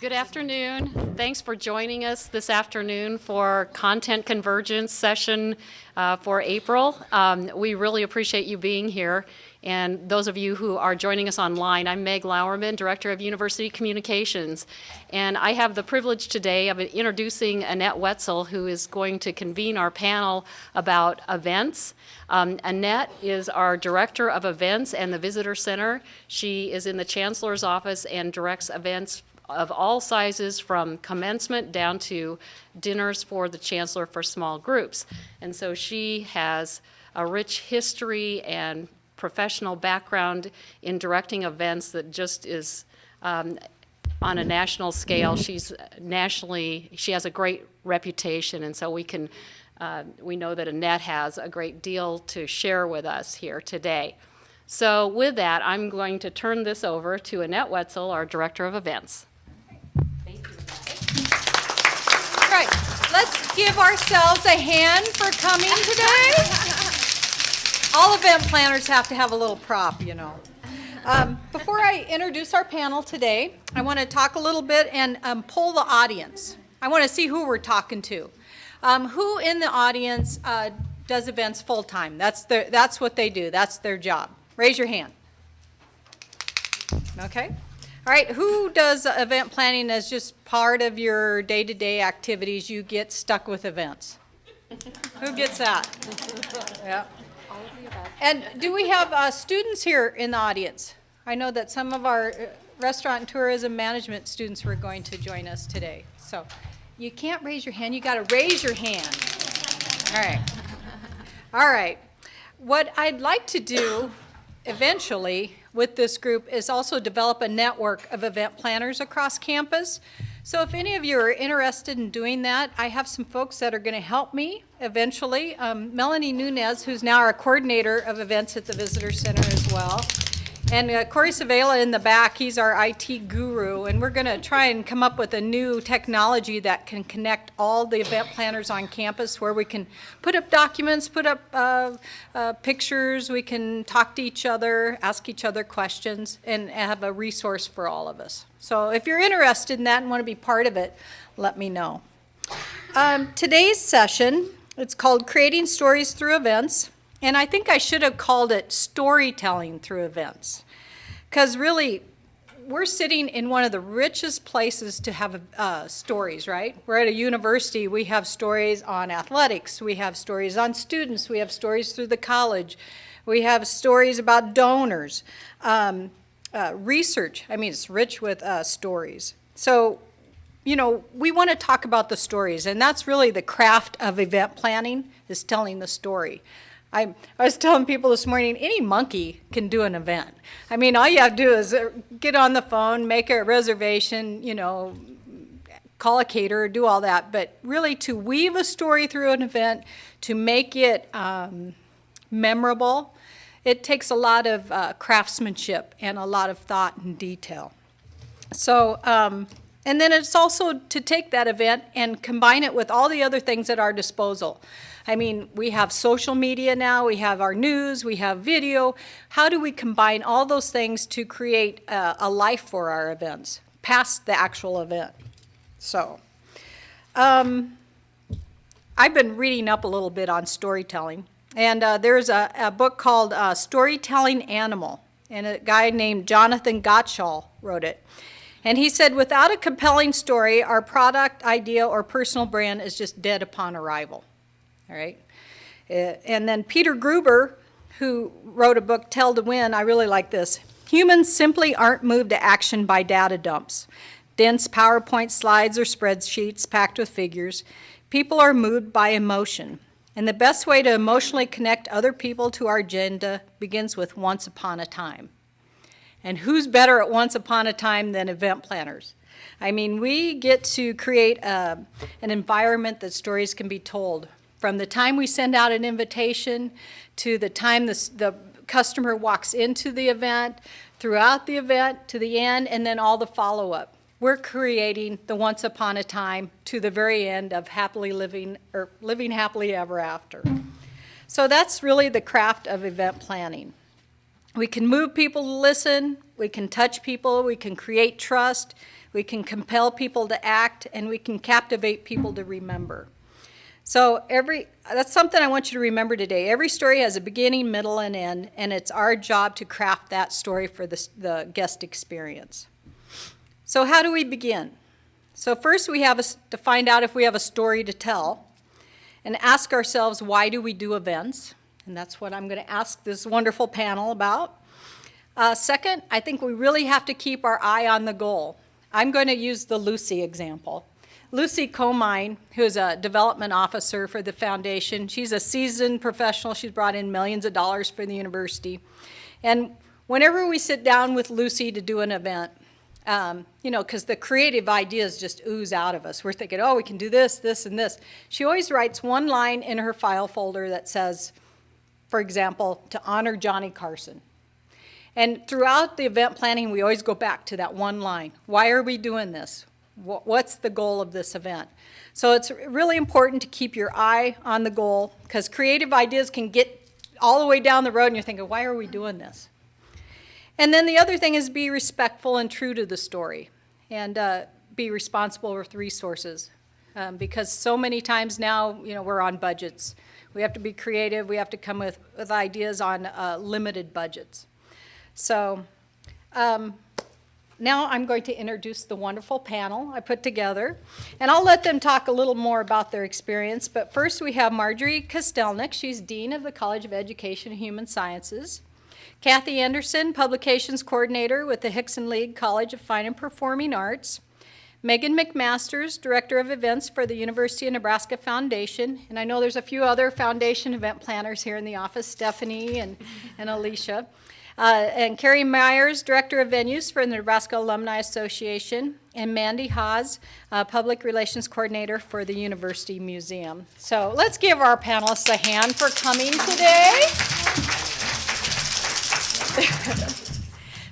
Good afternoon. Thanks for joining us this afternoon for Content Convergence session for April. We really appreciate you being here. And those of you who are joining us online, I'm Meg Lauerman, Director of University Communications. And I have the privilege today of introducing Annette Wetzel, who is going to convene our panel about events. Annette is our Director of Events and the Visitor Center. She is in the Chancellor's Office and directs events of all sizes, from commencement down to dinners for the Chancellor for small groups. And so she has a rich history and professional background in directing events that just is on a national scale. She has a great reputation, and so we know that Annette has a great deal to share with us here today. So with that, I'm going to turn this over to Annette Wetzel, our Director of Events. All right, let's give ourselves a hand for coming today. All event planners have to have a little prop, you know. Before I introduce our panel today, I want to talk a little bit and poll the audience. I want to see who we're talking to. Who in the audience does events full-time? That's what they do. That's their job. Raise your hand. Okay. All right, who does event planning as just part of your day-to-day activities? You get stuck with events. Who gets that? Yeah. And do we have students here in the audience? I know that some of our restaurant and tourism management students were going to join us today. So you can't raise your hand, you got to raise your hand. All right. All right. What I'd like to do eventually with this group is also develop a network of event planners across campus. So if any of you are interested in doing that, I have some folks that are going to help me eventually. Melanie Nunez, who's now our coordinator of events at the Visitor Center as well. And Corey Savela in the back, he's our IT guru, and we're going to try and come up with a new technology that can connect all the event planners on campus, where we can put up documents, put up pictures, we can talk to each other, ask each other questions, and have a resource for all of us. So if you're interested in that and want to be part of it, let me know. Today's session, it's called Creating Stories Through Events. And I think I should have called it Storytelling Through Events. Because really, we're sitting in one of the richest places to have stories, right? We're at a university. We have stories on athletics. We have stories on students. We have stories through the college. We have stories about donors. Research, I mean, it's rich with stories. So, you know, we want to talk about the stories. And that's really the craft of event planning, is telling the story. I was telling people this morning, any monkey can do an event. I mean, all you have to do is get on the phone, make a reservation, you know, call a caterer, do all that. But really, to weave a story through an event, to make it memorable, it takes a lot of craftsmanship and a lot of thought and detail. So, and then it's also to take that event and combine it with all the other things at our disposal. I mean, we have social media now, we have our news, we have video. How do we combine all those things to create a life for our events, past the actual event? So, I've been reading up a little bit on storytelling, and there's a book called Storytelling Animal, and a guy named Jonathan Gottschall wrote it. And he said, without a compelling story, our product, idea, or personal brand is just dead upon arrival. All right. And then Peter Gruber, who wrote a book, Tell to Win, I really like this. Humans simply aren't moved to action by data dumps, dense PowerPoint slides or spreadsheets packed with figures. People are moved by emotion. And the best way to emotionally connect other people to our agenda begins with once upon a time. And who's better at once upon a time than event planners? I mean, we get to create an environment that stories can be told. From the time we send out an invitation to the time the customer walks into the event, throughout the event, to the end, and then all the follow-up. We're creating the once upon a time to the very end of happily living, or living happily ever after. So that's really the craft of event planning. We can move people to listen, we can touch people, we can create trust, we can compel people to act, and we can captivate people to remember. So that's something I want you to remember today. Every story has a beginning, middle, and end, and it's our job to craft that story for the guest experience. So how do we begin? So first we have to find out if we have a story to tell, and ask ourselves, why do we do events? And that's what I'm going to ask this wonderful panel about. Second, I think we really have to keep our eye on the goal. I'm going to use the Lucy example. Lucy Comine, who's a development officer for the foundation, she's a seasoned professional. She's brought in millions of dollars for the university. And whenever we sit down with Lucy to do an event, because the creative ideas just ooze out of us. We're thinking, oh, we can do this, this, and this. She always writes one line in her file folder that says, for example, to honor Johnny Carson. And throughout the event planning, we always go back to that one line. Why are we doing this? What's the goal of this event? So it's really important to keep your eye on the goal, because creative ideas can get all the way down the road and you're thinking, why are we doing this? And then the other thing is be respectful and true to the story, and be responsible with resources. Because so many times now, we're on budgets. We have to be creative. We have to come with ideas on limited budgets. So now I'm going to introduce the wonderful panel I put together, and I'll let them talk a little more about their experience. But first we have Marjorie Kostelnik. She's Dean of the College of Education and Human Sciences. Kathe Andersen, Publications Coordinator with the Hixson League College of Fine and Performing Arts. Megan McMasters, Director of Events for the University of Nebraska Foundation. And I know there's a few other foundation event planners here in the office, Stephanie and Alicia. And Carrie Myers, Director of Venues for the Nebraska Alumni Association. And Mandy Haas, Public Relations Coordinator for the University Museum. So let's give our panelists a hand for coming today.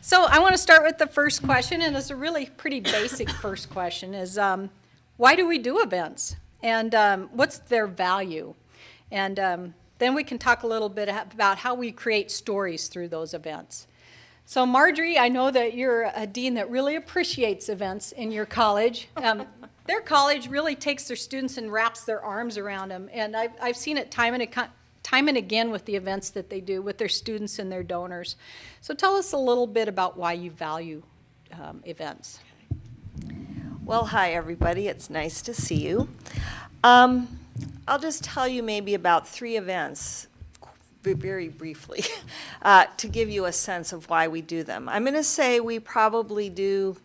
So I want to start with the first question, and it's a really pretty basic first question, is why do we do events? And what's their value? And then we can talk a little bit about how we create stories through those events. So Marjorie, I know that you're a dean that really appreciates events in your college. Their college really takes their students and wraps their arms around them, and I've seen it time and again with the events that they do with their students and their donors. So tell us a little bit about why you value events. Well, hi everybody, it's nice to see you. I'll just tell you maybe about 3 events, very briefly, to give you a sense of why we do them. I'm going to say we probably do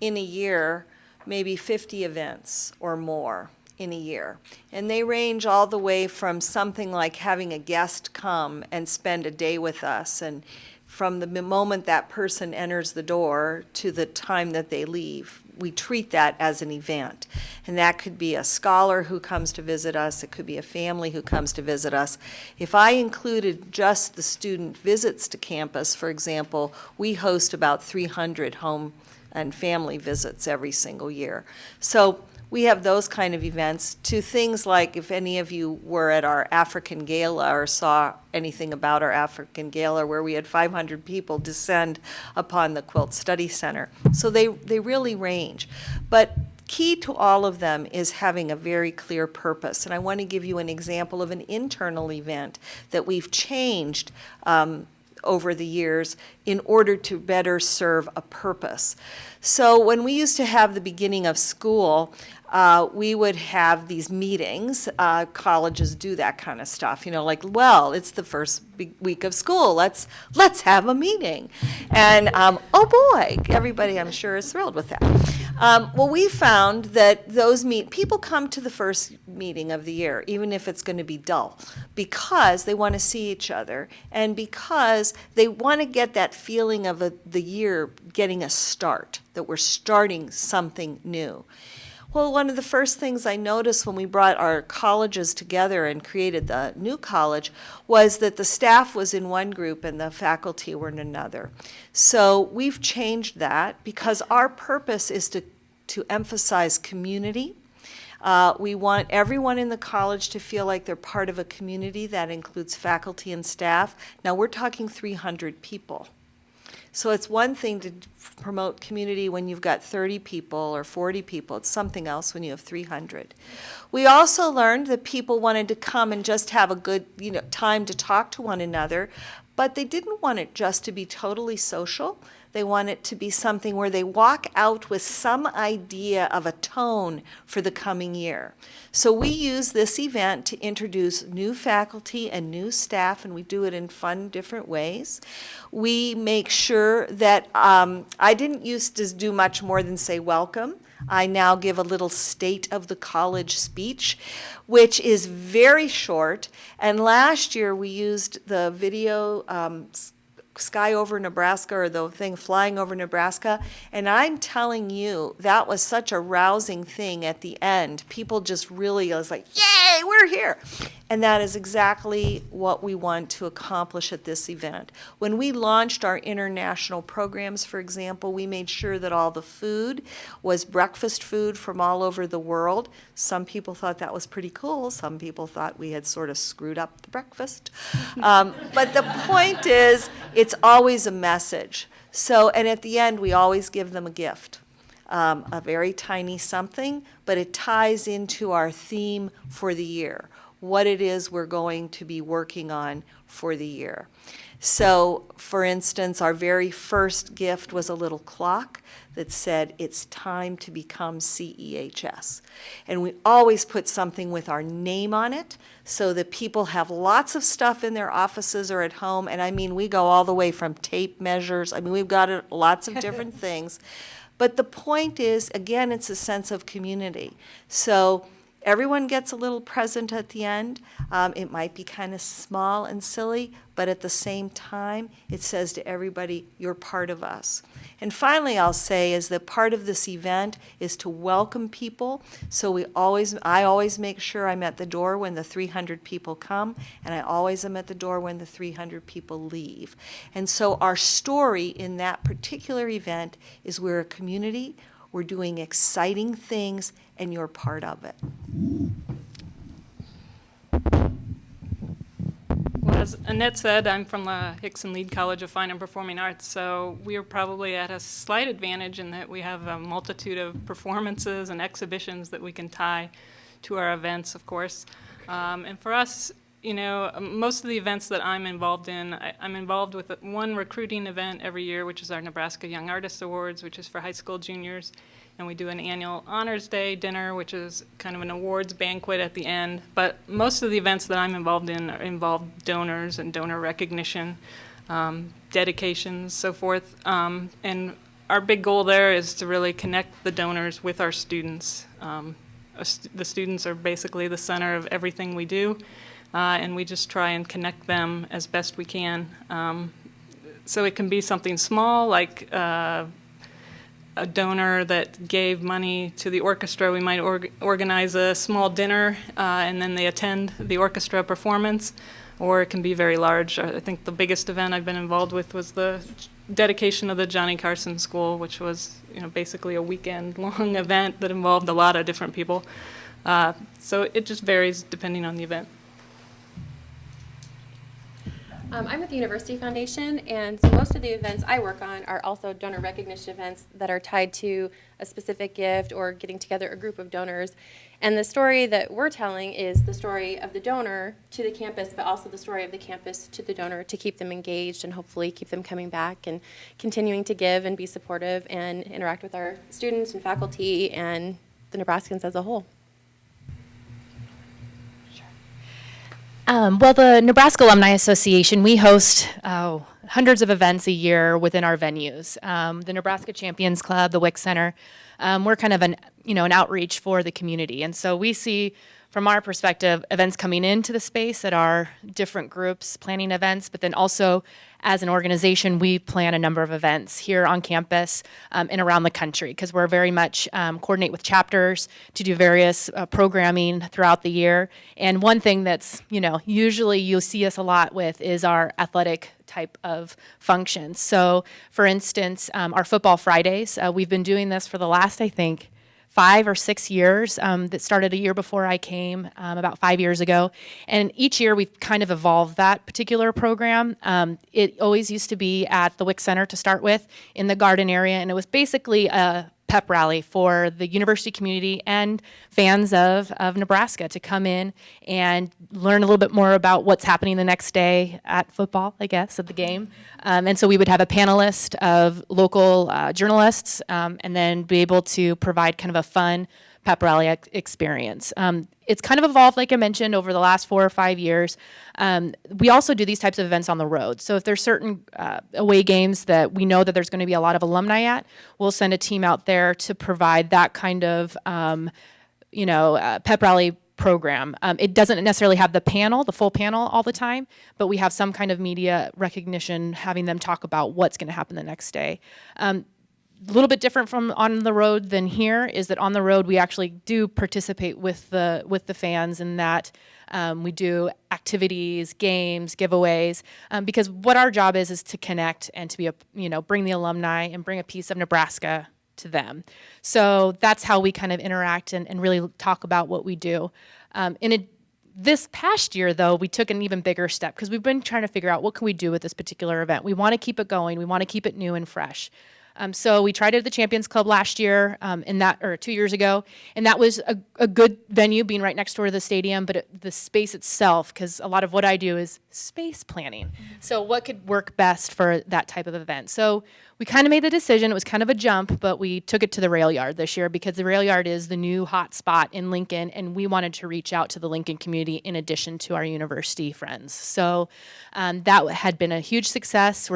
in a year maybe 50 events or more in a year. And they range all the way from something like having a guest come and spend a day with us, and from the moment that person enters the door to the time that they leave, we treat that as an event. And that could be a scholar who comes to visit us, it could be a family who comes to visit us. If I included just the student visits to campus, for example, we host about 300 home and family visits every single year. So we have those kind of events, to things like, if any of you were at our African Gala or saw anything about our African Gala, where we had 500 people descend upon the Quilt Study Center. So they really range. But key to all of them is having a very clear purpose. And I want to give you an example of an internal event that we've changed over the years in order to better serve a purpose. So when we used to have the beginning of school, we would have these meetings. Colleges do that kind of stuff, like, well, it's the first week of school. Let's have a meeting. And oh boy, everybody I'm sure is thrilled with that. Well, we found that people come to the first meeting of the year, even if it's going to be dull, because they want to see each other, and because they want to get that feeling of the year getting a start, that we're starting something new. Well, one of the first things I noticed when we brought our colleges together and created the new college was that the staff was in one group and the faculty were in another. So we've changed that because our purpose is to emphasize community, We want everyone in the college to feel like they're part of a community that includes faculty and staff. Now, we're talking 300 people. So it's one thing to promote community when you've got 30 people or 40 people. It's something else when you have 300. We also learned that people wanted to come and just have a good, time to talk to one another, but they didn't want it just to be totally social. They want it to be something where they walk out with some idea of a tone for the coming year. So we use this event to introduce new faculty and new staff, and we do it in fun, different ways. We make sure that I didn't used to do much more than say welcome. I now give a little state of the college speech, which is very short. And last year we used the video Sky over Nebraska, or the thing flying over Nebraska, and I'm telling you, that was such a rousing thing at the end. People just really was like, yay, we're here. And that is exactly what we want to accomplish at this event. When we launched our international programs, for example, we made sure that all the food was breakfast food from all over the world. Some people thought that was pretty cool. Some people thought we had sort of screwed up the breakfast. But the point is, it's always a message. So, and at the end, we always give them a gift. A very tiny something, but it ties into our theme for the year, what it is we're going to be working on for the year. So, for instance, our very first gift was a little clock that said, it's time to become CEHS. And we always put something with our name on it so that people have lots of stuff in their offices or at home. And I mean, we go all the way from tape measures. I mean, we've got lots of different things. But the point is, again, it's a sense of community. So everyone gets a little present at the end. It might be kind of small and silly, but at the same time, it says to everybody, you're part of us. And finally, I'll say is that part of this event is to welcome people. So I always make sure I'm at the door when the 300 people come, and I always am at the door when the 300 people leave. And so our story in that particular event is we're a community, we're doing exciting things, and you're part of it. Well, as Annette said, I'm from the Hixson Lead College of Fine and Performing Arts, so we are probably at a slight advantage in that we have a multitude of performances and exhibitions that we can tie to our events, of course. And for us, most of the events that I'm involved in, I'm involved with one recruiting event every year, which is our Nebraska Young Artist Awards, which is for high school juniors. And we do an annual Honors Day dinner, which is kind of an awards banquet at the end. But most of the events that I'm involved in involve donors and donor recognition, dedications, so forth. And our big goal there is to really connect the donors with our students. The students are basically the center of everything we do, and we just try and connect them as best we can. So it can be something small, like a donor that gave money to the orchestra. We might organize a small dinner and then they attend the orchestra performance, or it can be very large. I think the biggest event I've been involved with was the dedication of the Johnny Carson School, which was basically a weekend-long event that involved a lot of different people. So it just varies depending on the event. I'm with the University Foundation, and so most of the events I work on are also donor recognition events that are tied to a specific gift or getting together a group of donors. And the story that we're telling is the story of the donor to the campus, but also the story of the campus to the donor to keep them engaged and hopefully keep them coming back and continuing to give and be supportive and interact with our students and faculty and the Nebraskans as a whole. Well, the Nebraska Alumni Association, we host hundreds of events a year within our venues. The Nebraska Champions Club, the WIC Center, we're kind of an outreach for the community. And so we see, from our perspective, events coming into the space that are different groups planning events, but then also as an organization, we plan a number of events here on campus and around the country, because we're very much coordinate with chapters to do various programming throughout the year. And one thing that's, usually you'll see us a lot with is our athletic type of functions. So, for instance, our Football Fridays, we've been doing this for the last, I think, 5 or 6 years. That started a year before I came, about 5 years ago. And each year we've kind of evolved that particular program. It always used to be at the WIC Center to start with, in the garden area, and it was basically a pep rally for the university community and fans of Nebraska to come in and learn a little bit more about what's happening the next day at football, I guess, at the game. And so we would have a panelist of local journalists, and then be able to provide kind of a fun pep rally experience. It's kind of evolved, like I mentioned, over the last 4 or 5 years. We also do these types of events on the road. So if there's certain away games that we know that there's going to be a lot of alumni at, we'll send a team out there to provide that kind of, pep rally program. It doesn't necessarily have the full panel all the time, but we have some kind of media recognition, having them talk about what's going to happen the next day. A little bit different from on the road than here is that on the road we actually do participate with the fans in that we do activities, games, giveaways, because what our job is to connect and to be bring the alumni and bring a piece of Nebraska to them. So that's how we kind of interact and really talk about what we do. This past year, though, we took an even bigger step because we've been trying to figure out what can we do with this particular event. We want to keep it going. We want to keep it new and fresh. So we tried it at the Champions Club last year, 2 years ago, and that was a good venue, being right next door to the stadium. But the space itself, because a lot of what I do is space planning. Mm-hmm. So what could work best for that type of event? So we kind of made the decision. It was kind of a jump, but we took it to the rail yard this year because the rail yard is the new hot spot in Lincoln, and we wanted to reach out to the Lincoln community in addition to our university friends. So that had been a huge success.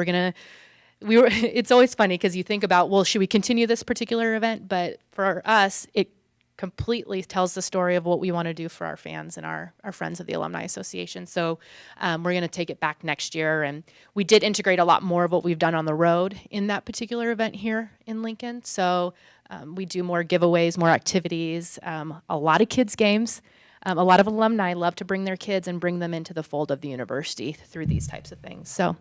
It's always funny because you think about, well, should we continue this particular event? But for us, it completely tells the story of what we want to do for our fans and our friends of the Alumni Association. So we're going to take it back next year. And we did integrate a lot more of what we've done on the road in that particular event here in Lincoln. So we do more giveaways, more activities, a lot of kids' games. A lot of alumni love to bring their kids and bring them into the fold of the university through these types of things. So.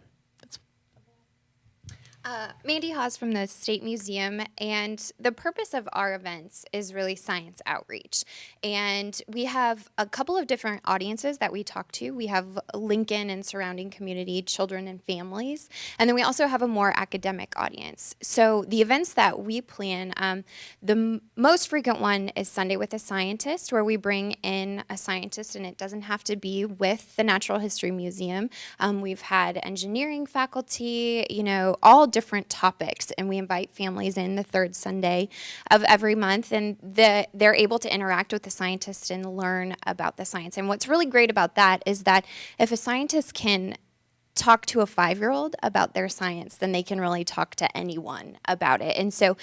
Mandy Haas from the State Museum, and the purpose of our events is really science outreach. And we have a couple of different audiences that we talk to. We have Lincoln and surrounding community, children and families, and then we also have a more academic audience. So the events that we plan, the most frequent one is Sunday with a Scientist, where we bring in a scientist, and it doesn't have to be with the Natural History Museum. We've had engineering faculty, all different topics, and we invite families in the third Sunday of every month, and they're able to interact with the scientist and learn about the science. And what's really great about that is that if a scientist can talk to a 5-year-old about their science, then they can really talk to anyone about it. And so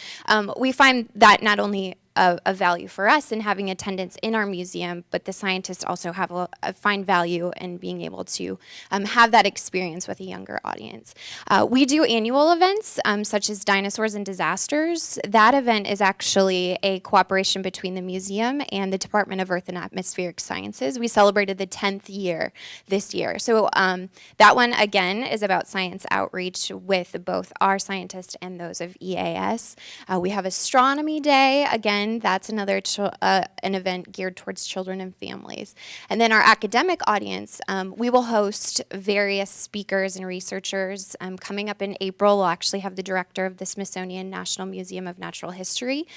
we find that not only a value for us in having attendance in our museum, but the scientists also have find value in being able to have that experience with a younger audience. We do annual events such as Dinosaurs and Disasters. That event is actually a cooperation between the museum and the Department of Earth and Atmospheric Sciences. We celebrated the 10th year this year. So that one, again, is about science outreach with both our scientists and those of EAS. We have Astronomy Day, again, that's another an event geared towards children and families. And then our academic audience, we will host various speakers and researchers. Coming up in April, we'll actually have the director of the Smithsonian National Museum of Natural History.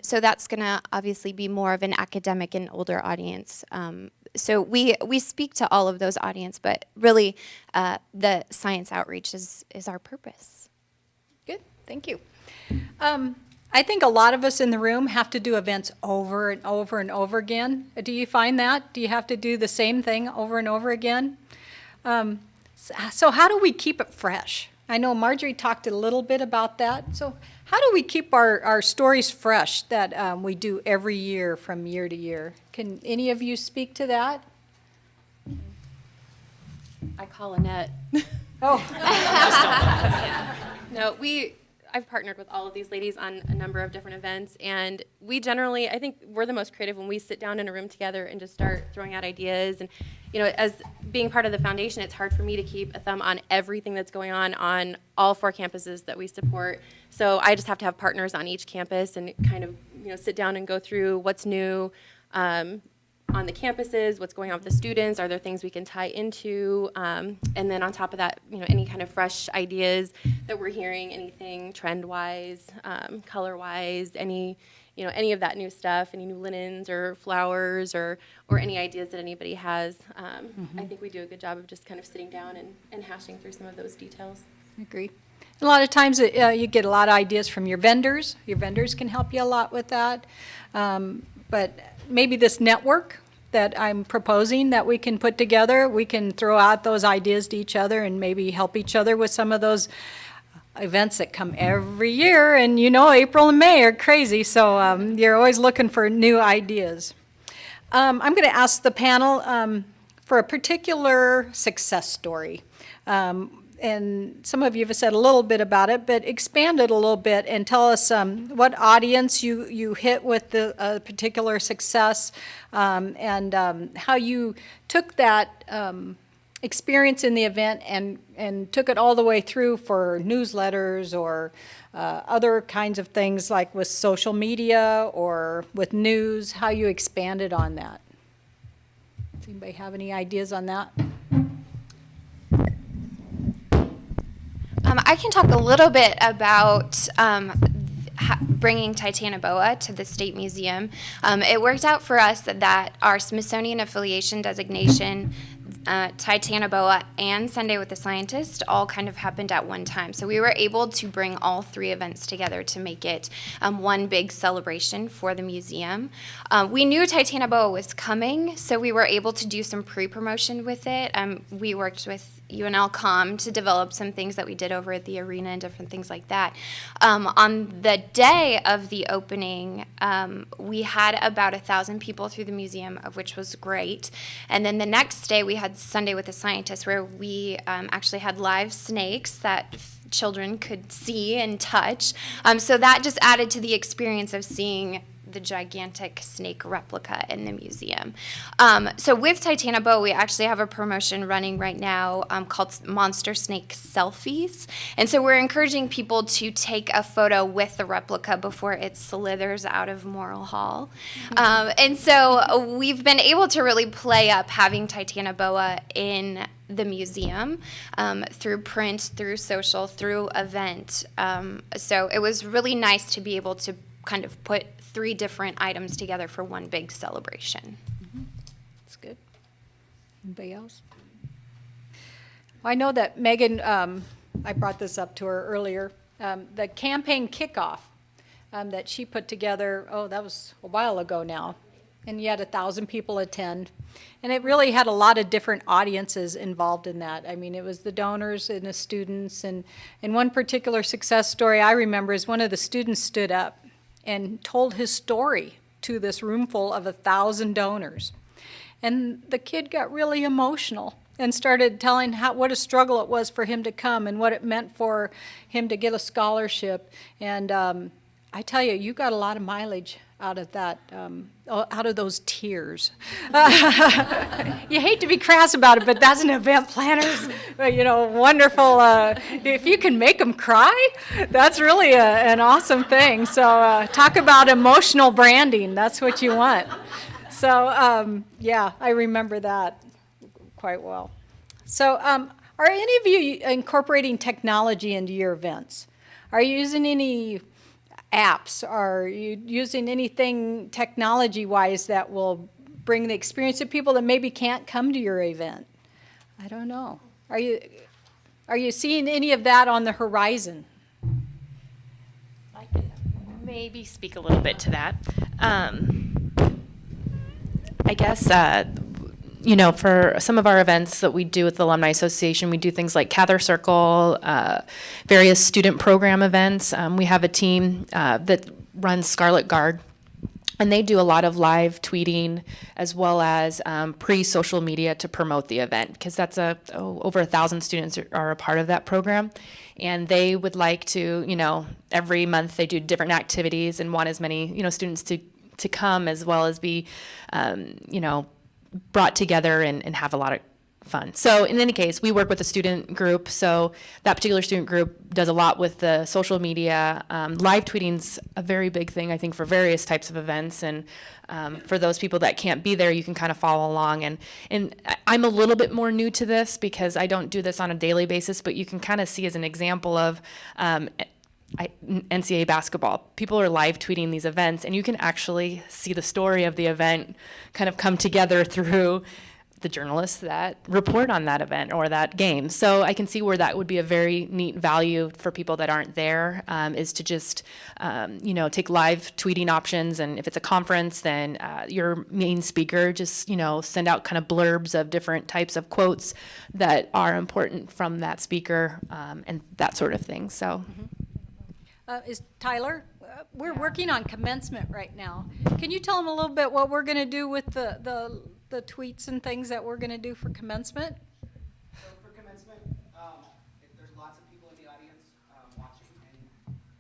So that's going to obviously be more of an academic and older audience. So we speak to all of those audience, but really the science outreach is our purpose. Good, thank you. I think a lot of us in the room have to do events over and over and over again. Do you find that? Do you have to do the same thing over and over again? So how do we keep it fresh? I know Marjorie talked a little bit about that. So how do we keep our stories fresh that we do every year from year to year? Can any of you speak to that? I call Annette. Oh. No, I've partnered with all of these ladies on a number of different events, and we generally, I think we're the most creative when we sit down in a room together and just start throwing out ideas. And, as being part of the foundation, it's hard for me to keep a thumb on everything that's going on all 4 campuses that we support. So I just have to have partners on each campus and kind of sit down and go through what's new on the campuses, what's going on with the students, are there things we can tie into, and then on top of that, any kind of fresh ideas that we're hearing, anything trend-wise, color-wise, any of that new stuff, any new linens or flowers or any ideas that anybody has. I think we do a good job of just kind of sitting down and hashing through some of those details. I agree. A lot of times you get a lot of ideas from your vendors. Your vendors can help you a lot with that. But maybe this network that I'm proposing that we can put together, we can throw out those ideas to each other and maybe help each other with some of those events that come every year. And April and May are crazy, so you're always looking for new ideas. I'm going to ask the panel for a particular success story. And some of you have said a little bit about it, but expand it a little bit and tell us what audience you hit with the particular success, and how you took that experience in the event and took it all the way through for newsletters or other kinds of things like with social media or with news, how you expanded on that. Does anybody have any ideas on that? I can talk a little bit about bringing Titanoboa to the State Museum. It worked out for us that our Smithsonian affiliation designation, Titanoboa, and Sunday with the Scientist all kind of happened at one time. So we were able to bring all three events together to make it one big celebration for the museum. We knew Titanoboa was coming, so we were able to do some pre-promotion with it. We worked with UNL to develop some things that we did over at the arena and different things like that. On the day of the opening, we had about 1,000 people through the museum, of which was great. And then the next day we had Sunday with the Scientists, where we actually had live snakes that children could see and touch. So that just added to the experience of seeing the gigantic snake replica in the museum. So with Titanoboa, we actually have a promotion running right now called Monster Snake Selfies. And so we're encouraging people to take a photo with the replica before it slithers out of Morrill Hall. And so we've been able to really play up having Titanoboa in the museum through print, through social, through event. So it was really nice to be able to kind of put three different items together for one big celebration. That's good. Anybody else? Well, I know that Megan, I brought this up to her earlier, the campaign kickoff that she put together, that was a while ago now, and you had 1,000 people attend. And it really had a lot of different audiences involved in that. I mean, it was the donors and the students. And one particular success story I remember is one of the students stood up and told his story to this room full of 1,000 donors. And the kid got really emotional and started telling what a struggle it was for him to come and what it meant for him to get a scholarship. And I tell you, you got a lot of mileage out of that, out of those tears. You hate to be crass about it, but that's an event planner's, wonderful. If you can make them cry, that's really an awesome thing. So talk about emotional branding. That's what you want. So yeah, I remember that quite well. So are any of you incorporating technology into your events? Are you using any apps? Are you using anything technology-wise that will bring the experience to people that maybe can't come to your event? I don't know. Are you seeing any of that on the horizon? I can maybe speak a little bit to that. I guess, for some of our events that we do with the Alumni Association, we do things like Kathe Circle, various student program events. We have a team that runs Scarlet Guard, and they do a lot of live tweeting as well as pre-social media to promote the event, because that's over 1,000 students are a part of that program. And they would like to, every month they do different activities and want as many, students to come as well as be, brought together and have a lot of fun. So in any case, we work with a student group. So that particular student group does a lot with the social media. Live tweeting's a very big thing, I think, for various types of events. And for those people that can't be there, you can kind of follow along. And I'm a little bit more new to this because I don't do this on a daily basis, but you can kind of see as an example of NCAA basketball. People are live tweeting these events, and you can actually see the story of the event kind of come together through the journalists that report on that event or that game. So I can see where that would be a very neat value for people that aren't there, is to just, take live tweeting options. And if it's a conference, then your main speaker just, send out kind of blurbs of different types of quotes that are important from that speaker, and that sort of thing. So. Is Tyler? We're working on commencement right now. Can you tell them a little bit what we're going to do with the tweets and things that we're going to do for commencement? So for commencement, there's lots of people in the audience watching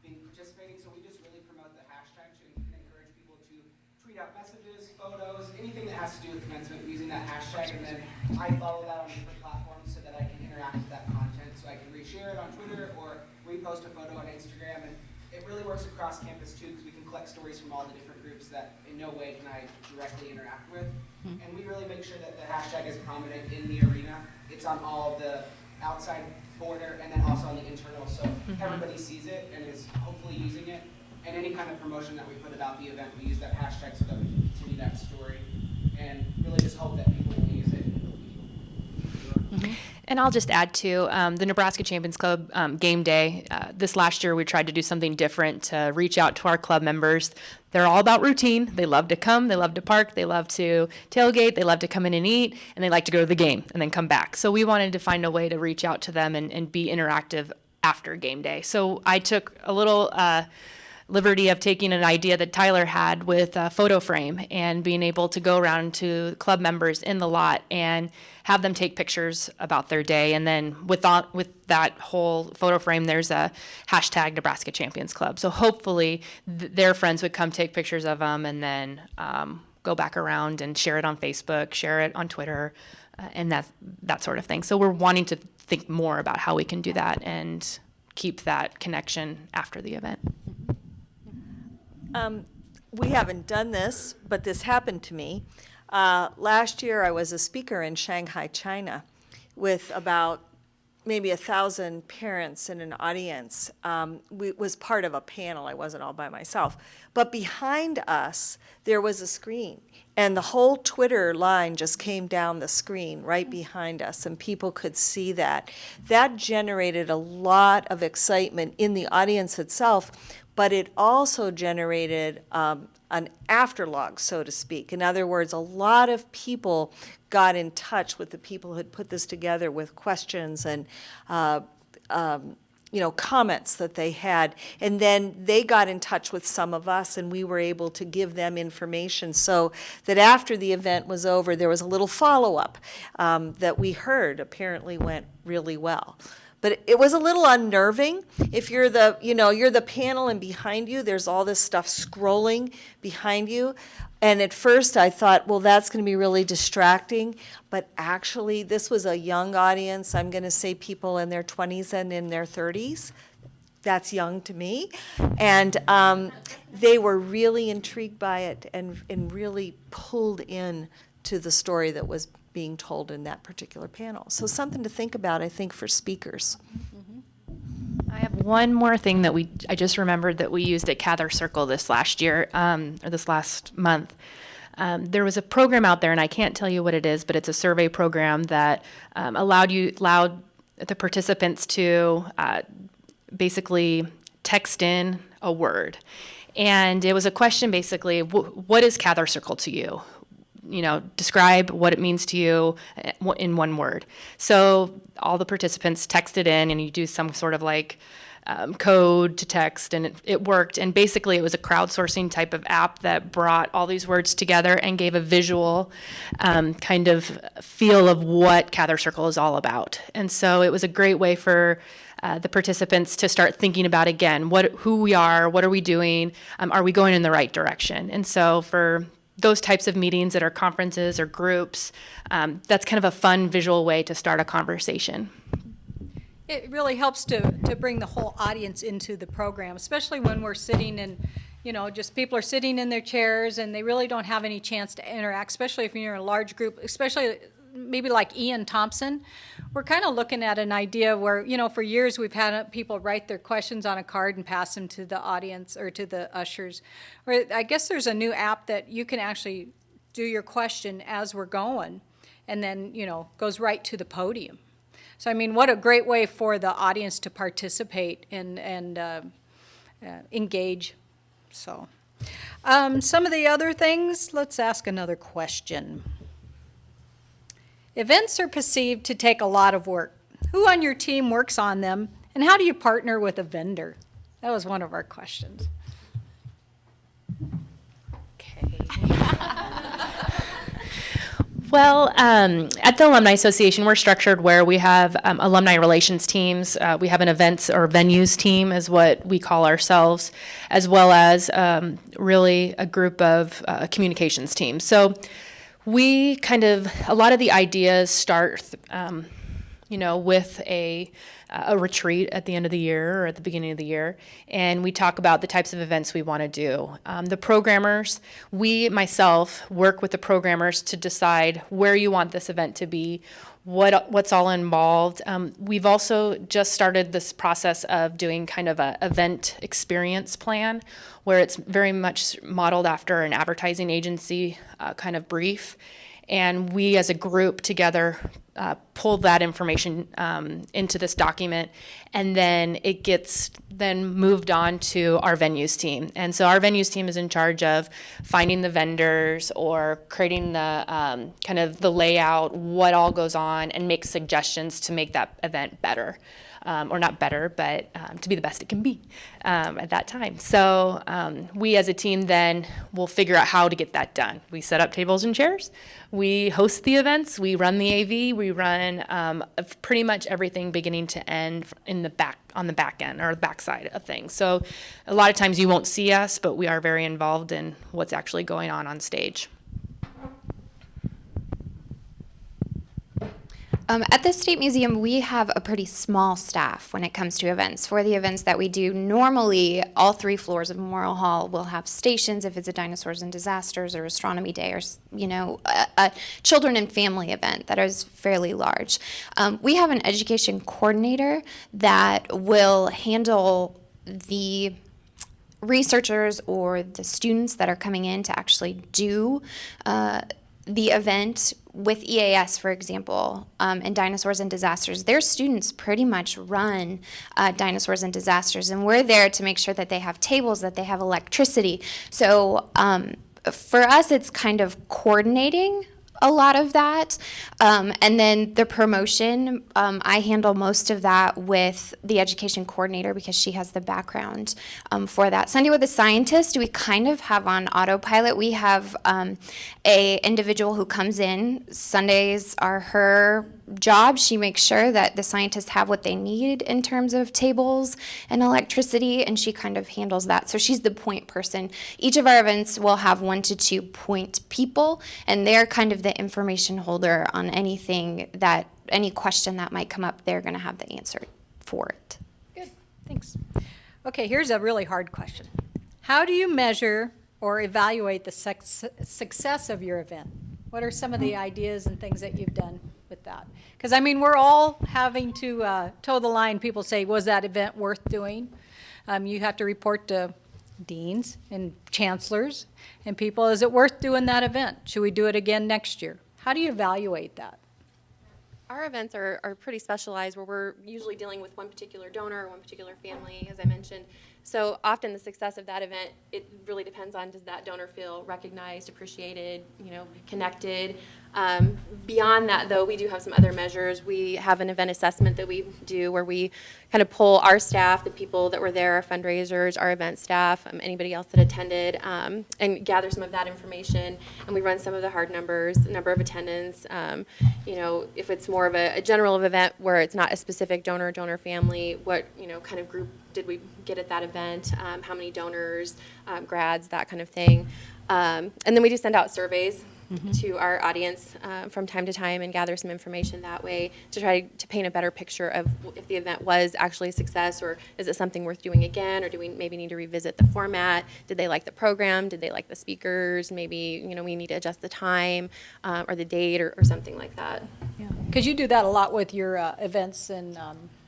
and participating, so we just really promote the hashtag and encourage people to tweet out messages, photos, anything that has to do with commencement using that hashtag, and then I follow that on different platforms so that I can interact with that content, so I can reshare it on Twitter or repost a photo on Instagram, and it really works across campus too, because we can collect stories from all the different groups that in no way can I directly interact with. And we really make sure that the hashtag is prominent in the arena. It's on all of the outside border and then also on the internal, so everybody sees it and is hopefully using it. And any kind of promotion that we put about the event, we use that hashtag so that we can continue that story and really just hope that people will use it. And I'll just add to the Nebraska Champions Club game day. This last year, we tried to do something different to reach out to our club members. They're all about routine. They love to come, they love to park, they love to tailgate, they love to come in and eat, and they like to go to the game and then come back. So we wanted to find a way to reach out to them and be interactive after game day. So I took a little liberty of taking an idea that Tyler had with a photo frame and being able to go around to club members in the lot and have them take pictures about their day. And then with that whole photo frame, there's a hashtag Nebraska Champions Club. So hopefully their friends would come take pictures of them and then go back around and share it on Facebook, share it on Twitter, and that sort of thing. So we're wanting to think more about how we can do that and keep that connection after the event. We haven't done this, but this happened to me. Last year, I was a speaker in Shanghai, China, with about maybe 1,000 parents in an audience. We was part of a panel. I wasn't all by myself. But behind us, there was a screen, and the whole Twitter line just came down the screen right behind us, and people could see that. That generated a lot of excitement in the audience itself, but it also generated an afterlog, so to speak. In other words, a lot of people got in touch with the people who had put this together with questions and comments that they had. And then they got in touch with some of us, and we were able to give them information so that after the event was over, there was a little follow-up that we heard apparently went really well. But it was a little unnerving. If you're you're the panel, and behind you, there's all this stuff scrolling behind you. And at first I thought, well, that's going to be really distracting. But actually, this was a young audience. I'm going to say people in their 20s and in their 30s. That's young to me. And they were really intrigued by it and really pulled in to the story that was being told in that particular panel. So something to think about, I think, for speakers. I have one more thing that I just remembered that we used at Kathe Circle this last year, or this last month. There was a program out there, and I can't tell you what it is, but it's a survey program that allowed the participants to basically text in a word. And it was a question basically, what is Kathe Circle to you? Describe what it means to you in one word. So all the participants texted in, and you do some sort of code to text, and it worked. And basically it was a crowdsourcing type of app that brought all these words together and gave a visual kind of feel of what Kathe Circle is all about. And so it was a great way for the participants to start thinking about, again, who we are, what are we doing, are we going in the right direction? And so for those types of meetings that are conferences or groups, that's kind of a fun visual way to start a conversation. It really helps to bring the whole audience into the program, especially when we're sitting and, just people are sitting in their chairs and they really don't have any chance to interact, especially if you're in a large group, especially maybe like Ian Thompson. We're kind of looking at an idea where, for years we've had people write their questions on a card and pass them to the audience or to the ushers. Or I guess there's a new app that you can actually do your question as we're going and then, goes right to the podium. So, what a great way for the audience to participate and engage. So, some of the other things, let's ask another question. Events are perceived to take a lot of work. Who on your team works on them, and how do you partner with a vendor? That was one of our questions. Okay. Well, at the Alumni Association, we're structured where we have alumni relations teams. We have an events or venues team is what we call ourselves, as well as really a group of communications teams. So we a lot of the ideas start, with a retreat at the end of the year or at the beginning of the year, and we talk about the types of events we want to do. The programmers, myself, work with the programmers to decide where you want this event to be, what's all involved. We've also just started this process of doing kind of a event experience plan, where it's very much modeled after an advertising agency kind of brief. And we as a group together pull that information into this document, and then it gets then moved on to our venues team. And so our venues team is in charge of finding the vendors or creating the kind of the layout, what all goes on, and make suggestions to make that event better. Or not better, but to be the best it can be at that time. So we as a team then will figure out how to get that done. We set up tables and chairs, we host the events, we run the AV, we run pretty much everything beginning to end on the back end or the back side of things. So a lot of times you won't see us, but we are very involved in what's actually going on stage. At the State Museum, we have a pretty small staff when it comes to events. For the events that we do, normally all 3 floors of Memorial Hall will have stations if it's a Dinosaurs and Disasters or Astronomy Day or, a children and family event that is fairly large. We have an education coordinator that will handle the researchers or the students that are coming in to actually do the event. With EAS, for example, and Dinosaurs and Disasters, their students pretty much run Dinosaurs and Disasters, and we're there to make sure that they have tables, that they have electricity. So for us, it's kind of coordinating a lot of that. And then the promotion, I handle most of that with the education coordinator because she has the background for that. Sunday with a Scientist, we kind of have on autopilot. We have a individual who comes in. Sundays are her job. She makes sure that the scientists have what they need in terms of tables and electricity, and she kind of handles that. So she's the point person. Each of our events will have 1 to 2 point people, and they're kind of the information holder on anything that, any question that might come up, they're going to have the answer for it. Good, thanks. Okay, here's a really hard question. How do you measure or evaluate the success of your event? What are some of the ideas and things that you've done with that? Because, we're all having to toe the line. People say, was that event worth doing? You have to report to deans and chancellors and people, is it worth doing that event? Should we do it again next year? How do you evaluate that? Our events are pretty specialized, where we're usually dealing with one particular donor or one particular family, as I mentioned. So often the success of that event, it really depends on, does that donor feel recognized, appreciated, connected? Beyond that, though, we do have some other measures. We have an event assessment that we do where we kind of pull our staff, the people that were there, our fundraisers, our event staff, anybody else that attended, and gather some of that information. And we run some of the hard numbers, the number of attendance. If it's more of a general event where it's not a specific donor family, what kind of group did we get at that event? How many donors, grads, that kind of thing. And then we do send out surveys to our audience from time to time and gather some information that way to try to paint a better picture of if the event was actually a success, or is it something worth doing again, or do we maybe need to revisit the format? Did they like the program? Did they like the speakers? Maybe we need to adjust the time or the date or something like that. Yeah, because you do that a lot with your events in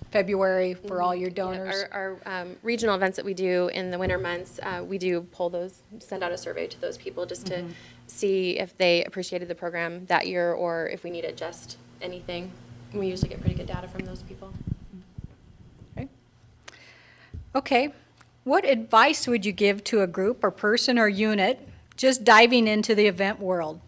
February for all your donors. Yeah, our regional events that we do in the winter months, we do pull those, send out a survey to those people just to see if they appreciated the program that year or if we need to adjust anything. And we usually get pretty good data from those people. Okay. What advice would you give to a group or person or unit just diving into the event world?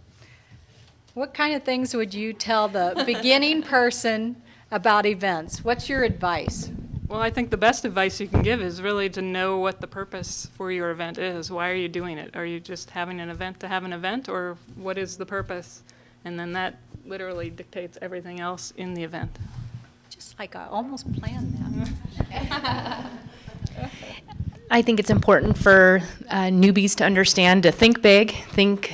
What kind of things would you tell the beginning person about events? What's your advice? Well, I think the best advice you can give is really to know what the purpose for your event is. Why are you doing it? Are you just having an event to have an event, or what is the purpose? And then that literally dictates everything else in the event. Just like I almost planned that. I think it's important for newbies to understand, to think big, think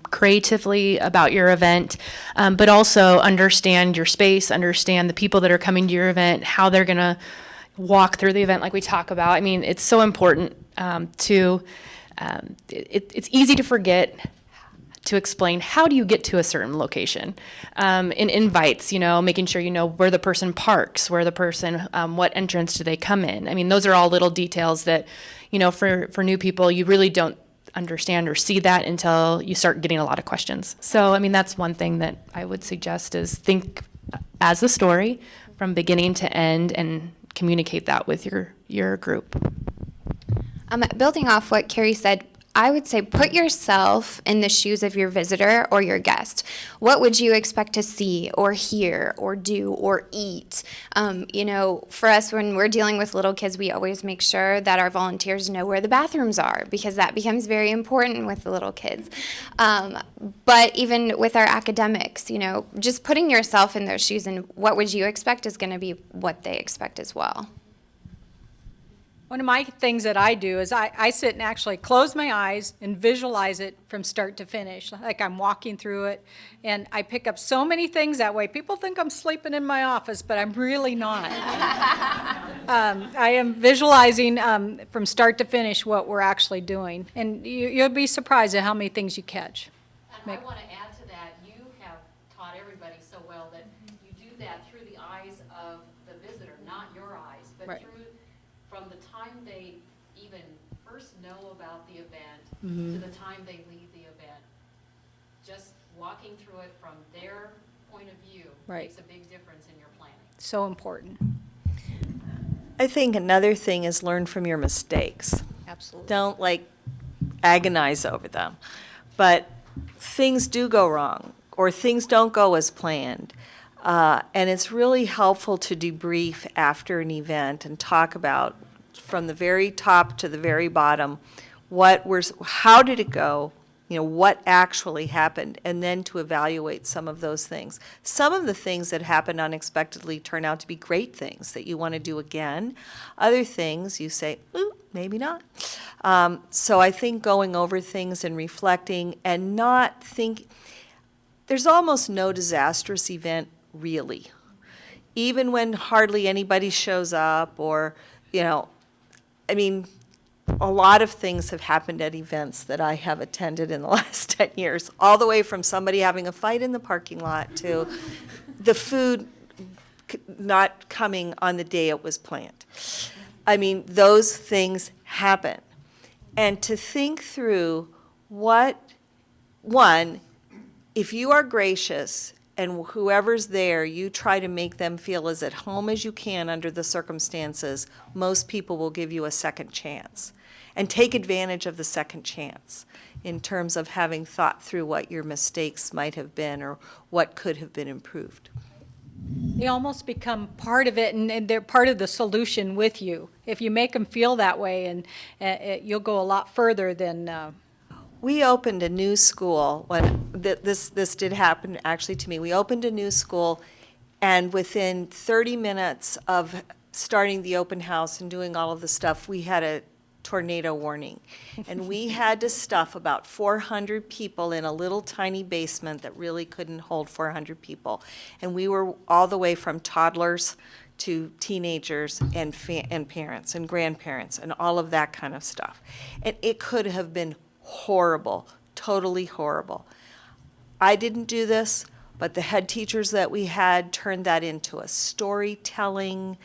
creatively about your event, but also understand your space, understand the people that are coming to your event, how they're going to walk through the event like we talk about. I mean, it's so important it's easy to forget to explain how do you get to a certain location. In invites, making sure you know where the person parks, where the person, what entrance do they come in. I mean, those are all little details that, for new people, you really don't understand or see that until you start getting a lot of questions. So, I mean, that's one thing that I would suggest is think as a story from beginning to end and communicate that with your group. Building off what Carrie said, I would say put yourself in the shoes of your visitor or your guest. What would you expect to see or hear or do or eat? For us, when we're dealing with little kids, we always make sure that our volunteers know where the bathrooms are because that becomes very important with the little kids. But even with our academics, just putting yourself in those shoes and what would you expect is going to be what they expect as well. One of my things that I do is I sit and actually close my eyes and visualize it from start to finish, like I'm walking through it. And I pick up so many things that way. People think I'm sleeping in my office, but I'm really not. I am visualizing from start to finish what we're actually doing. And you'll be surprised at how many things you catch. And I want to add to that, you have taught everybody so well that you do that through the eyes of the visitor, not your eyes, but Right. from the time they even first know about the event to the time they leave the event. Just walking through it from their point of view Right. makes a big difference in your planning. So important. I think another thing is learn from your mistakes. Absolutely. Don't agonize over them. But things do go wrong or things don't go as planned. And it's really helpful to debrief after an event and talk about from the very top to the very bottom, how did it go, what actually happened, and then to evaluate some of those things. Some of the things that happen unexpectedly turn out to be great things that you want to do again. Other things you say, ooh, maybe not. So I think going over things and reflecting and not think, there's almost no disastrous event really. Even when hardly anybody shows up or, a lot of things have happened at events that I have attended in the last 10 years, all the way from somebody having a fight in the parking lot to the food not coming on the day it was planned. Those things happen. And to think through if you are gracious and whoever's there, you try to make them feel as at home as you can under the circumstances, most people will give you a second chance. and take advantage of the second chance in terms of having thought through what your mistakes might have been or what could have been improved. They almost become part of it, and they're part of the solution with you. If you make them feel that way, and you'll go a lot further than. We opened a new school when this did happen actually to me. We opened a new school, and within 30 minutes of starting the open house and doing all of the stuff, we had a tornado warning. And we had to stuff about 400 people in a little tiny basement that really couldn't hold 400 people. And we were all the way from toddlers to teenagers and parents and grandparents and all of that kind of stuff. And it could have been horrible, totally horrible. I didn't do this, but the head teachers that we had turned that into a storytelling,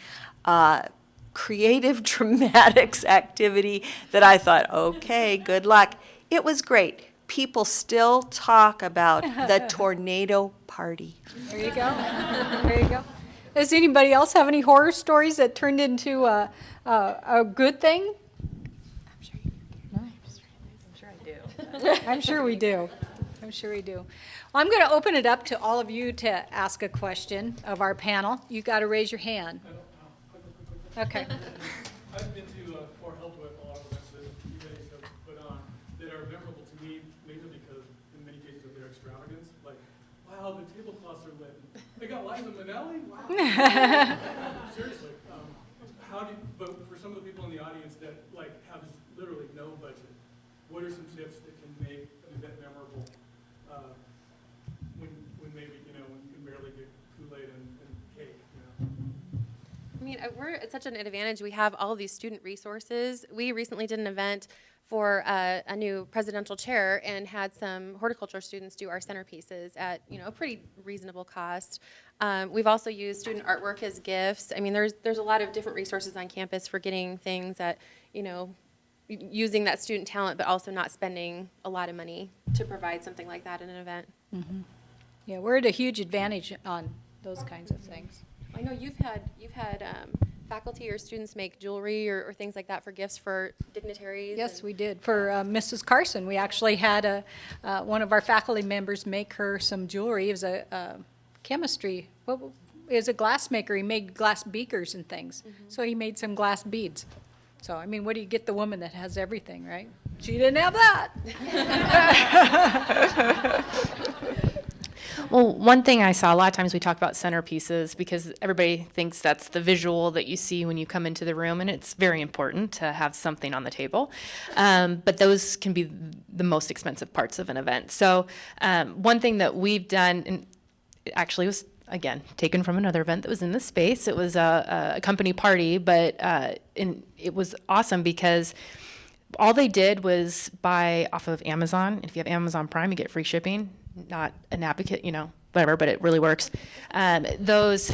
creative dramatics activity that I thought, okay, good luck. It was great. People still talk about the tornado party. There you go. There you go. Does anybody else have any horror stories that turned into a good thing? I'm sure we do. I'm sure we do. Well, I'm going to open it up to all of you to ask a question of our panel. You got to raise your hand. Okay. I've been to or helped with a lot of events that you guys have put on that are memorable to me, mainly because in many cases of their extravagance. Like, wow, the tablecloths are lit. They got Liza Minnelli? Wow. Seriously. But for some of the people in the audience that like have literally no budget, what are some tips that can make an event memorable when maybe, when you can barely get Kool-Aid and cake, I mean, we're at such an advantage. We have all of these student resources. We recently did an event for a new presidential chair and had some horticulture students do our centerpieces at a pretty reasonable cost. We've also used student artwork as gifts. I mean, there's a lot of different resources on campus for getting things that using that student talent, but also not spending a lot of money to provide something like that in an event. Mm-hmm. Yeah, we're at a huge advantage on those kinds of things. I know you've had faculty or students make jewelry or things like that for gifts for dignitaries. Yes, we did. For Mrs. Carson, we actually had one of our faculty members make her some jewelry. It was a chemistry. It was a glass maker. He made glass beakers and things. Mm-hmm. So he made some glass beads. So, I mean, what do you get the woman that has everything, right? She didn't have that. Well, one thing I saw, a lot of times we talk about centerpieces because everybody thinks that's the visual that you see when you come into the room, and it's very important to have something on the table. But those can be the most expensive parts of an event. So one thing that we've done, and it actually was, again, taken from another event that was in this space. It was a company party, but it was awesome because all they did was buy off of Amazon. If you have Amazon Prime, you get free shipping. Not an advocate, whatever, but it really works. Those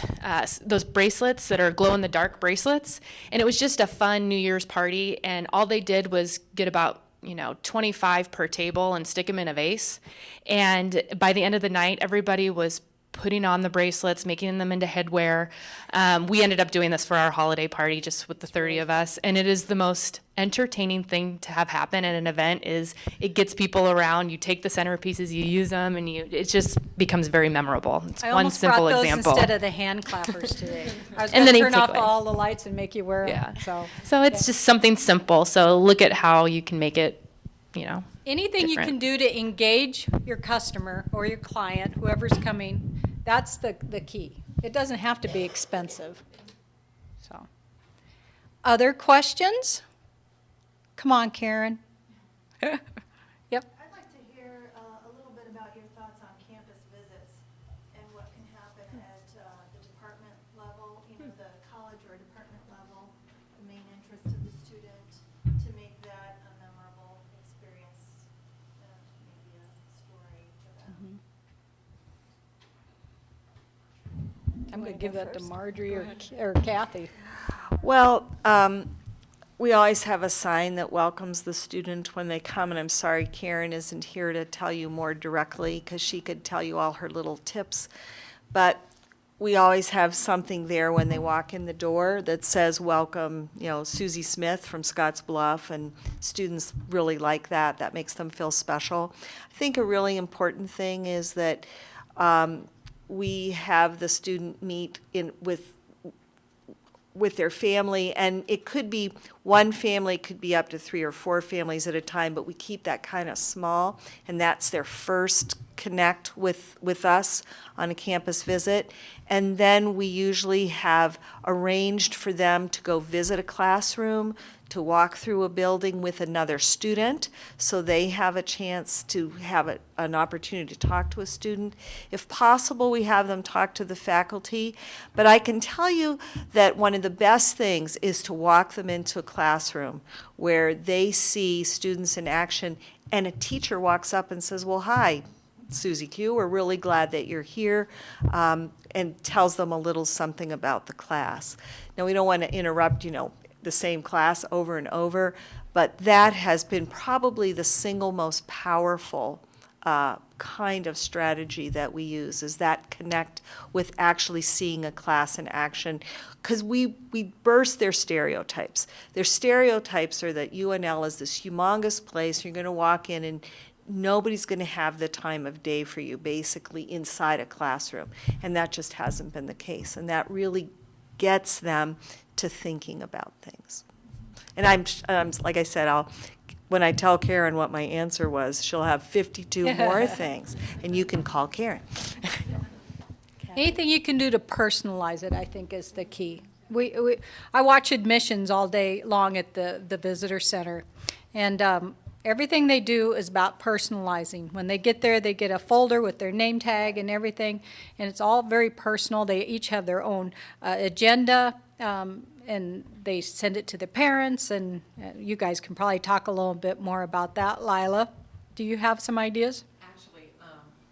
bracelets that are glow-in-the-dark bracelets, and it was just a fun New Year's party, and all they did was get about 25 per table and stick them in a vase. And by the end of the night, everybody was putting on the bracelets, making them into headwear. We ended up doing this for our holiday party just with the 30 of us, and it is the most entertaining thing to have happen at an event. Is it gets people around, you take the centerpieces, you use them, and it just becomes very memorable. It's one simple I almost brought those example. instead of the hand clappers today. I was And going then to you turn take off away. all the lights and make you wear them. Yeah. So it's just something simple. So look at how you can make it, Anything you different. can do to engage your customer or your client, whoever's coming, that's the key. It doesn't have to be expensive. So, other questions? Come on, Karen. Yep. I'd like to hear a little bit about your thoughts on campus visits and what can happen at the department level, the college or department level, the main interest of the student, to make that a memorable experience, maybe a story for them. I'm going to give that to Marjorie or Kathe. Well, we always have a sign that welcomes the student when they come, and I'm sorry Karen isn't here to tell you more directly because she could tell you all her little tips. But we always have something there when they walk in the door that says, welcome, Susie Smith from Scotts Bluff, and students really like that. That makes them feel special. I think a really important thing is that we have the student meet with their family, and it could be one family, could be up to 3 or 4 families at a time, but we keep that kind of small, and that's their first connect with us on a campus visit. And then we usually have arranged for them to go visit a classroom, to walk through a building with another student, so they have a chance to have an opportunity to talk to a student. If possible, we have them talk to the faculty. But I can tell you that one of the best things is to walk them into a classroom where they see students in action, and a teacher walks up and says, well, hi, Susie Q, we're really glad that you're here, and tells them a little something about the class. Now, we don't want to interrupt, the same class over and over, but that has been probably the single most powerful kind of strategy that we use, is that connect with actually seeing a class in action, because we burst their stereotypes. Their stereotypes are that UNL is this humongous place, you're going to walk in and nobody's going to have the time of day for you, basically, inside a classroom. And that just hasn't been the case. And that really gets them to thinking about things. And I'm like I said, when I tell Karen what my answer was, she'll have 52 more things, and you can call Karen. Anything you can do to personalize it, I think, is the key. I watch admissions all day long at the visitor center, and everything they do is about personalizing. When they get there, they get a folder with their name tag and everything, and it's all very personal. They each have their own agenda, and they send it to their parents, and you guys can probably talk a little bit more about that. Lila, do you have some ideas? Actually,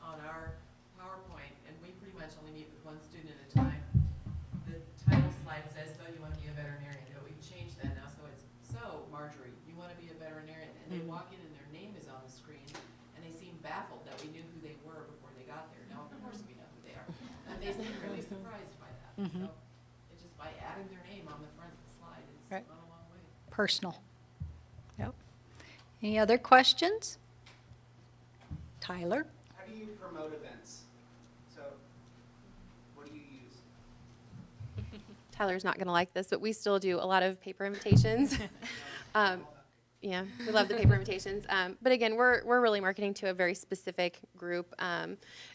on our PowerPoint, and we pretty much only meet with one student at a time, the title slide says, so you want to be a veterinarian, but we've changed that now, so it's, so Marjorie, you want to be a veterinarian, and they walk in and their name is on the screen, and they seem baffled that we knew who they were before they got there. Now, of course we know who they are, and they seem really surprised by that. So it's just by adding their name on the front of the slide, it's Right. gone a long way. Personal. Yep. Any other questions? Tyler? How do you promote events? So, what do you use? Tyler's not going to like this, but we still do a lot of paper invitations. Yeah, we love the paper invitations. But again, we're really marketing to a very specific group,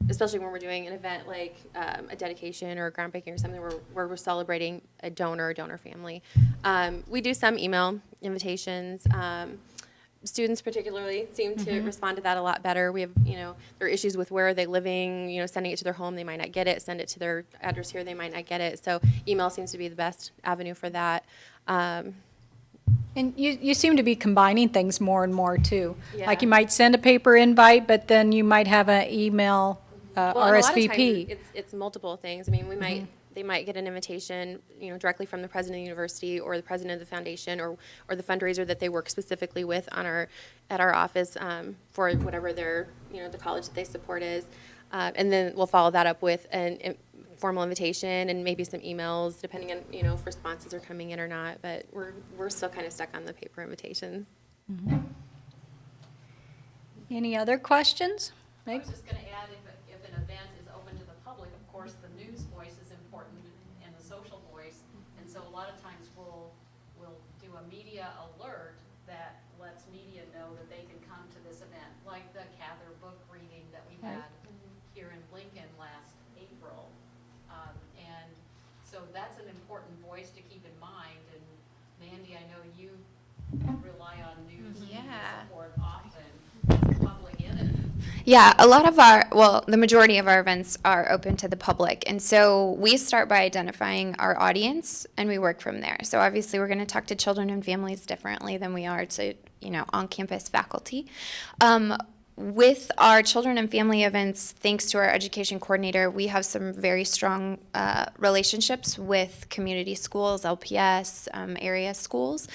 especially when we're doing an event like a dedication or a groundbreaking or something where we're celebrating a donor family. We do some email invitations. Students particularly seem to respond to that a lot better. We have, there are issues with where are they living, sending it to their home, they might not get it. Send it to their address here, they might not get it. So email seems to be the best avenue for that. And you seem to be combining things more and more, too. Yeah. Like you might send a paper invite, but then you might have an email Well, and a lot of RSVP. times it's multiple things. I mean, they might get an invitation, directly from the president of the university or the president of the foundation or the fundraiser that they work specifically with at our office for whatever their, the college that they support is. And then we'll follow that up with an formal invitation and maybe some emails, depending on, if responses are coming in or not. But we're still kind of stuck on the paper invitations. Any other questions? I Meg? was just going to add, if an event is open to the public, of course, the news voice is important and the social voice. And so a lot of times we'll do a media alert that lets media know that they can come to this event, like the Kathe book reading that we had here in Lincoln last April. And so that's an important voice to keep in mind. And Mandy, I know you rely on news media support often as a public entity. Yeah, the majority of our events are open to the public. And so we start by identifying our audience and we work from there. So obviously we're going to talk to children and families differently than we are to, on-campus faculty. With our children and family events, thanks to our education coordinator, we have some very strong relationships with community schools, LPS, area schools.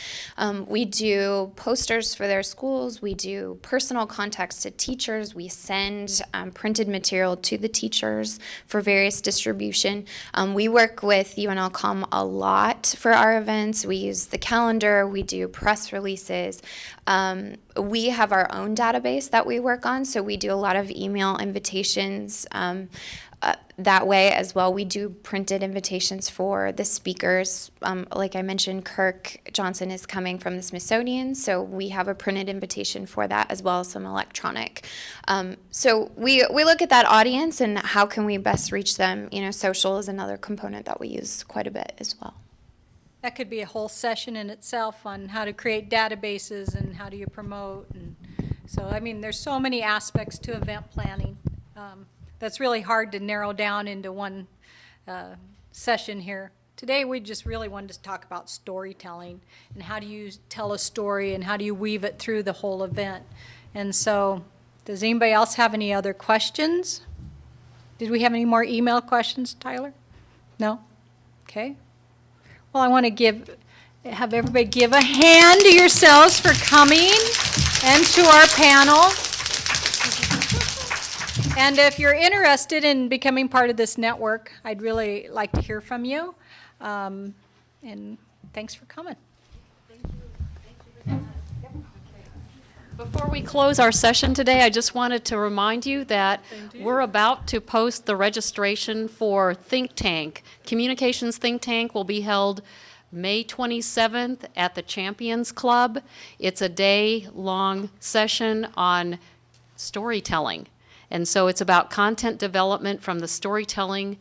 We do posters for their schools. We do personal contacts to teachers. We send printed material to the teachers for various distribution. We work with UNL a lot for our events. We use the calendar. We do press releases. We have our own database that we work on, so we do a lot of email invitations that way as well. We do printed invitations for the speakers. Like I mentioned, Kirk Johnson is coming from the Smithsonian, so we have a printed invitation for that as well as some electronic. So we look at that audience and how can we best reach them. You know, social is another component that we use quite a bit as well. That could be a whole session in itself on how to create databases and how do you promote. And so, I mean, there's so many aspects to event planning. That's really hard to narrow down into one session here. Today, we just really wanted to talk about storytelling and how do you tell a story and how do you weave it through the whole event. And so, does anybody else have any other questions? Did we have any more email questions, Tyler? No? Okay. Well, I want to have everybody give a hand to yourselves for coming and to our panel. And if you're interested in becoming part of this network, I'd really like to hear from you. And thanks for coming. Before we close our session today, I just wanted to remind you that we're about to post the registration for Think Tank. Communications Think Tank will be held May 27th at the Champions Club. It's a day-long session on storytelling. And so it's about content development from the storytelling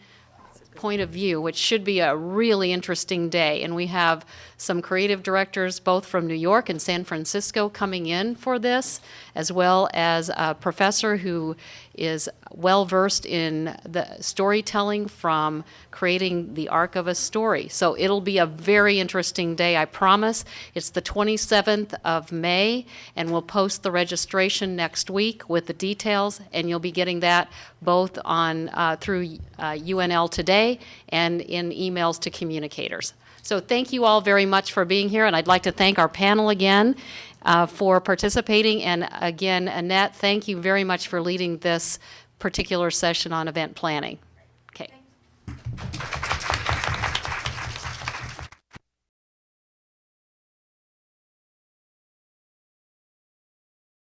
point of view, which should be a really interesting day. And we have some creative directors both from New York and San Francisco coming in for this, as well as a professor who is well-versed in the storytelling from creating the arc of a story. So it'll be a very interesting day, I promise. It's the 27th of May, and we'll post the registration next week with the details, and you'll be getting that both on through UNL Today and in emails to communicators. So thank you all very much for being here, and I'd like to thank our panel again for participating. And again, Annette, thank you very much for leading this particular session on event planning.